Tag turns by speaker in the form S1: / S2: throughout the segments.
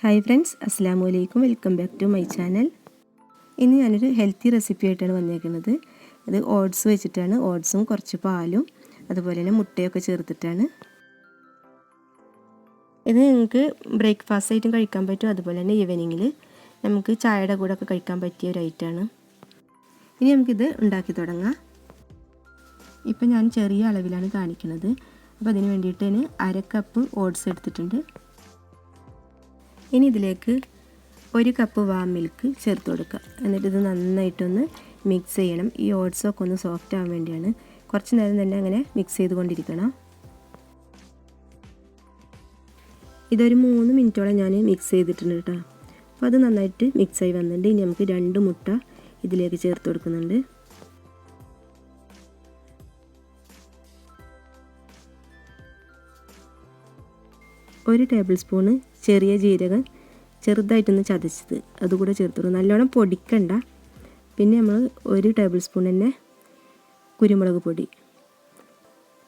S1: Hi friends, അസ്സലാമു അലൈക്കും. Welcome back to my channel. ഇന്ന് ഞാനൊരു ഹെൽത്തി റെസിപ്പി ആയിട്ടാണ് വന്നേക്കുന്നത്. ഇത് ഓട്സ് വെച്ചിട്ടാണ്. ഓട്സും കുറച്ച് പാലും അതുപോലെ തന്നെ മുട്ടയൊക്കെ ചേർത്തിട്ടാണ്. ഇത് നിങ്ങൾക്ക് ബ്രേക്ക്ഫാസ്റ്റ് ആയിട്ടും കഴിക്കാൻ പറ്റും, അതുപോലെ തന്നെ ഈവനിങ്ങിൽ നമുക്ക് ചായയുടെ കൂടെ ഒക്കെ കഴിക്കാൻ പറ്റിയ ഒരു ഐറ്റമാണ്. ഇനി നമുക്കിത് ഉണ്ടാക്കി തുടങ്ങാം. ഇപ്പം ഞാൻ ചെറിയ അളവിലാണ് കാണിക്കുന്നത്. അപ്പോൾ അതിന് വേണ്ടിയിട്ട് ഞാൻ 1/2 കപ്പ് ഓട്സ് എടുത്തിട്ടുണ്ട്. ഇനി ഇതിലേക്ക് 1 കപ്പ് വാം മിൽക്ക് ചേർത്ത് കൊടുക്കുക. എന്നിട്ട് ഇത് നന്നായിട്ടൊന്ന് മിക്സ് ചെയ്യണം. ഈ ഓട്സൊക്കെ ഒന്ന് സോഫ്റ്റ് ആവാൻ വേണ്ടിയാണ്. കുറച്ച് നേരം തന്നെ അങ്ങനെ മിക്സ് ചെയ്തുകൊണ്ടിരിക്കണം. ഇതൊരു 3 മിനിറ്റോളം ഞാൻ മിക്സ് ചെയ്തിട്ടുണ്ട് കേട്ടോ. അപ്പോൾ അത് നന്നായിട്ട് മിക്സായി വന്നിട്ടുണ്ട്. ഇനി നമുക്ക് 2 മുട്ട ഇതിലേക്ക് ചേർത്ത് കൊടുക്കുന്നുണ്ട്. ഒരു ടേബിൾ സ്പൂണ് ചെറിയ ജീരകം ചെറുതായിട്ടൊന്ന് ചതച്ചത് അതുകൂടെ ചേർത്ത് നല്ലോണം പൊടിക്കണ്ട. പിന്നെ നമ്മൾ 1 ടേബിൾ സ്പൂൺ തന്നെ കുരുമുളക് പൊടി,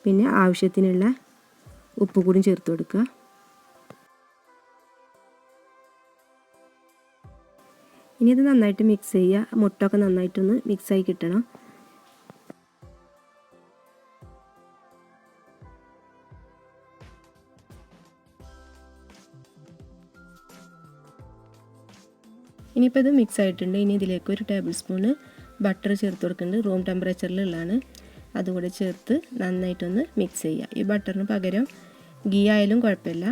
S1: പിന്നെ ആവശ്യത്തിനുള്ള ഉപ്പ് കൂടി ചേർത്ത് കൊടുക്കുക. ഇനി ഇത് നന്നായിട്ട് മിക്സ് ചെയ്യുക. മുട്ടയൊക്കെ നന്നായിട്ടൊന്ന് മിക്സായി കിട്ടണം. ഇനിയിപ്പോൾ ഇത് മിക്സ് ആയിട്ടുണ്ട്. ഇനി ഇതിലേക്ക് 1 ടേബിൾ സ്പൂണ് ബട്ടർ ചേർത്ത് കൊടുക്കുന്നുണ്ട്. റൂം ടെമ്പറേച്ചറിലുള്ളതാണ്. അതുകൂടെ ചേർത്ത് നന്നായിട്ടൊന്ന് മിക്സ് ചെയ്യുക. ഈ ബട്ടറിന് പകരം ഗീ ആയാലും കുഴപ്പമില്ല.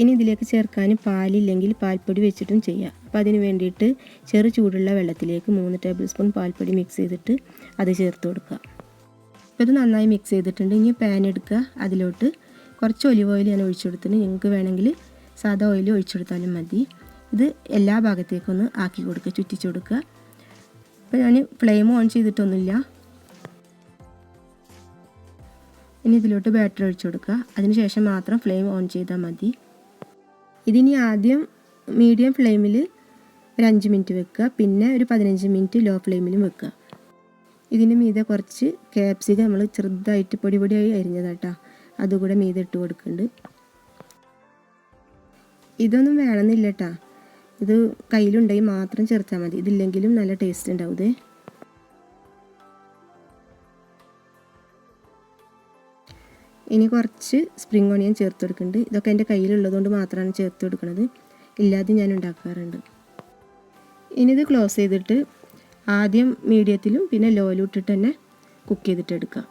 S1: ഇനി ഇതിലേക്ക് ചേർക്കാൻ പാലില്ലെങ്കിൽ പാൽപ്പൊടി വെച്ചിട്ടും ചെയ്യാം. അപ്പോൾ അതിന് വേണ്ടിയിട്ട് ചെറു ചൂടുള്ള വെള്ളത്തിലേക്ക് 3 ടേബിൾ സ്പൂൺ പാൽപ്പൊടി മിക്സ് ചെയ്തിട്ട് അത് ചേർത്ത് കൊടുക്കുക. അപ്പോൾ ഇത് നന്നായി മിക്സ് ചെയ്തിട്ടുണ്ട്. ഇനി പാൻ എടുക്കുക. അതിലോട്ട് കുറച്ച് ഒലിവ് ഓയിൽ ഞാൻ ഒഴിച്ചു കൊടുത്തിട്ടുണ്ട്. നിങ്ങൾക്ക് വേണമെങ്കിൽ സാധാ ഓയിൽ ഒഴിച്ചു കൊടുത്താലും മതി. ഇത് എല്ലാ ഭാഗത്തേക്കൊന്ന് ആക്കി കൊടുക്കുക, ചുറ്റിച്ചു കൊടുക്കുക. അപ്പോൾ ഞാൻ ഫ്ലെയിം ഓൺ ചെയ്തിട്ടൊന്നുമില്ല. ഇനി ഇതിലോട്ട് ബാറ്റർ ഒഴിച്ചു കൊടുക്കുക. അതിനുശേഷം മാത്രം ഫ്ലെയിം ഓൺ ചെയ്താൽ മതി. ഇതിനി ആദ്യം മീഡിയം ഫ്ലെയിമിൽ ഒരു 5 മിനിറ്റ് വെക്കുക, പിന്നെ ഒരു 15 മിനിറ്റ് ലോ ഫ്ലെയിമിലും വെക്കുക. ഇതിന് മീതെ കുറച്ച് ക്യാപ്സിക്കം നമ്മൾ ചെറുതായിട്ട് പൊടിയായി അരിഞ്ഞതാട്ടോ, അതുകൂടെ മീതെ ഇട്ട് കൊടുക്കുന്നുണ്ട്. ഇതൊന്നും വേണമെന്നില്ല കേട്ടോ. ഇത് കയ്യിലുണ്ടെങ്കിൽ മാത്രം ചേർത്താൽ മതി. ഇതില്ലെങ്കിലും നല്ല ടേസ്റ്റ് ഉണ്ടാവും. ഇനി കുറച്ച് സ്പ്രിംഗ് ഓണിയൻ ചേർത്ത് കൊടുക്കുന്നുണ്ട്. ഇതൊക്കെ എൻ്റെ കയ്യിലുള്ളതുകൊണ്ട് മാത്രമാണ് ചേർത്ത് കൊടുക്കുന്നത്, ഇല്ലാതെ ഞാൻ ഉണ്ടാക്കാറുണ്ട്. ഇനി ഇത് ക്ലോസ് ചെയ്തിട്ട് ആദ്യം മീഡിയത്തിലും പിന്നെ ലോയിലും ഇട്ടിട്ട് തന്നെ കുക്ക് ചെയ്തിട്ട് എടുക്കുക.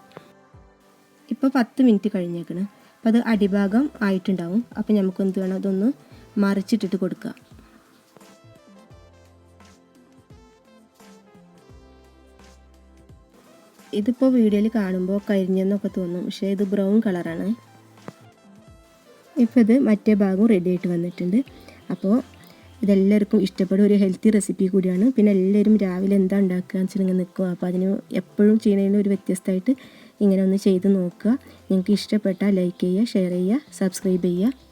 S1: ഇപ്പോൾ 10 മിനിറ്റ് കഴിഞ്ഞേക്കണം. അപ്പോൾ അത് അടിഭാഗം ആയിട്ടുണ്ടാവും. അപ്പോൾ നമുക്ക് എന്ത് വേണം, അതൊന്ന് മറിച്ചിട്ടിട്ട് കൊടുക്കുക. ഇതിപ്പോൾ വീഡിയോയിൽ കാണുമ്പോൾ കരിഞ്ഞെന്നൊക്കെ തോന്നും, പക്ഷേ ഇത് ബ്രൗൺ കളറാണ്. ഇപ്പോൾ ഇത് മറ്റേ ഭാഗം റെഡി ആയിട്ട് വന്നിട്ടുണ്ട്. അപ്പോൾ ഇതെല്ലാവർക്കും ഇഷ്ടപ്പെടും, ഒരു ഹെൽത്തി റെസിപ്പി കൂടിയാണ്. പിന്നെ എല്ലാവരും രാവിലെ എന്താ ഉണ്ടാക്കുക എന്ന് വെച്ചാൽ നിൽക്കുക. അപ്പോൾ അതിന് എപ്പോഴും ചെയ്യുന്നതിന് ഒരു വ്യത്യസ്തമായിട്ട് ഇങ്ങനെ ഒന്ന് ചെയ്ത് നോക്കുക. നിങ്ങൾക്ക് ഇഷ്ടപ്പെട്ടാൽ ലൈക്ക് ചെയ്യുക, ഷെയർ ചെയ്യുക, സബ്സ്ക്രൈബ് ചെയ്യുക.